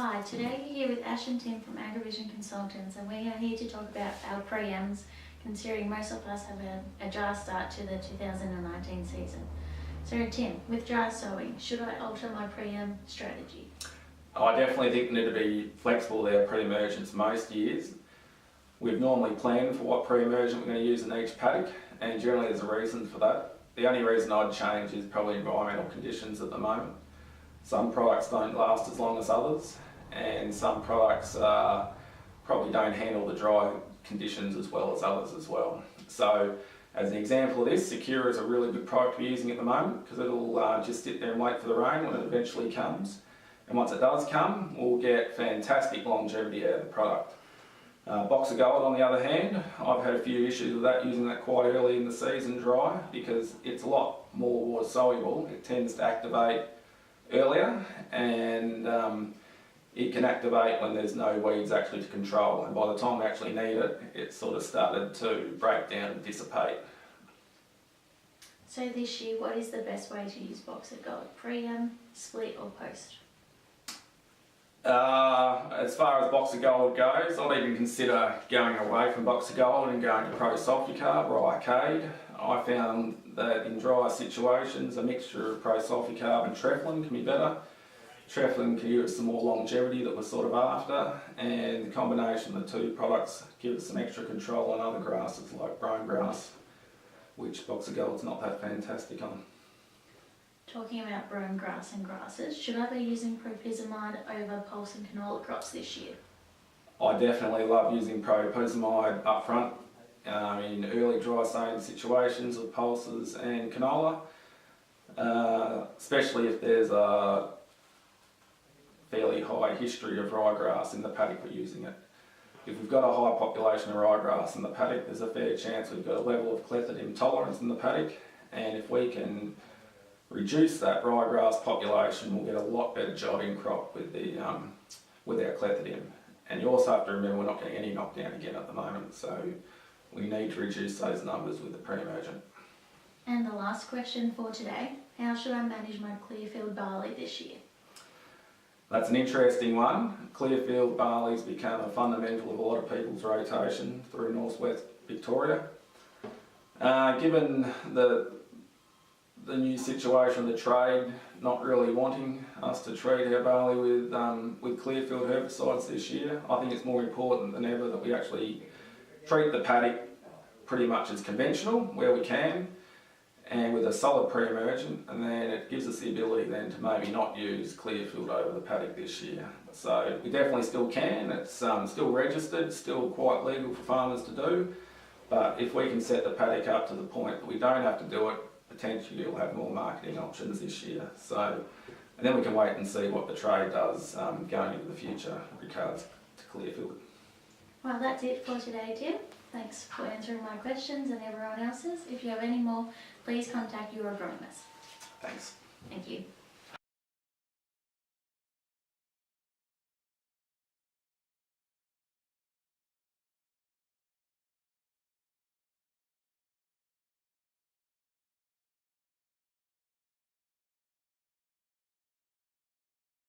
Hi, today you're here with Ash and Tim from Agrivision Consultants, and we are here to talk about our Pre-Ems, considering most of us have a dry start to the 2019 season. So Tim, with dry sowing, should I alter my Pre-Em strategy? I definitely think we need to be flexible with our pre-emergence most years. We've normally planned for what pre-emergent we're going to use in each paddock, and generally there's a reason for that. The only reason I'd change is probably environmental conditions at the moment. Some products don't last as long as others, and some products probably don't handle the dry conditions as well as others as well. So as an example of this, Secura is a really good product we're using at the moment because it'll just sit there and wait for the rain when it eventually comes. And once it does come, we'll get fantastic longevity out of the product. Box of Gold, on the other hand, I've had a few issues with that, using that quite early in the season dry, because it's a lot more water soluble. It tends to activate earlier, and it can activate when there's no weeds actually to control, and by the time we actually need it, it's sort of started to break down and dissipate. So this year, what is the best way to use Box of Gold? Pre-Em, split or post? As far as Box of Gold goes, I'd even consider going away from Box of Gold and going to Pro Sulficarb or Arcade. I found that in dry situations, a mixture of Pro Sulficarb and Treflin can be better. Treflin can give us some more longevity that we're sort of after, and the combination of the two products give us some extra control on other grasses like brome grass, which Box of Gold's not that fantastic on. Talking about brome grass and grasses, should I be using propyzamide over pulse and canola crops this year? I definitely love using propyzamide up front in early dry sowing situations with pulses and canola, especially if there's a fairly high history of ryegrass in the paddock we're using it. If we've got a high population of ryegrass in the paddock, there's a fair chance we've got a level of clethodim tolerance in the paddock, and if we can reduce that ryegrass population, we'll get a lot better jobbing crop with our clethodim. And you also have to remember we're not getting any knockdown again at the moment, so we need to reduce those numbers with the pre-emergent. And the last question for today, how should I manage my Clayfield barley this year? That's an interesting one. Clayfield barley's become a fundamental of a lot of people's rotation through northwest Victoria. Given the new situation of the trade not really wanting us to treat our barley with Clayfield herbicides this year, I think it's more important than ever that we actually treat the paddock pretty much as conventional where we can, and with a solid pre-emergent, and then it gives us the ability then to maybe not use Clayfield over the paddock this year. So we definitely still can. It's still registered, still quite legal for farmers to do, but if we can set the paddock up to the point that we don't have to do it, potentially we'll have more marketing options this year. So, and then we can wait and see what the trade does going into the future in regards to Clayfield. Well, that's it for today, Tim. Thanks for answering my questions and everyone else's. If you have any more, please contact your agronomist. Thanks. Thank you.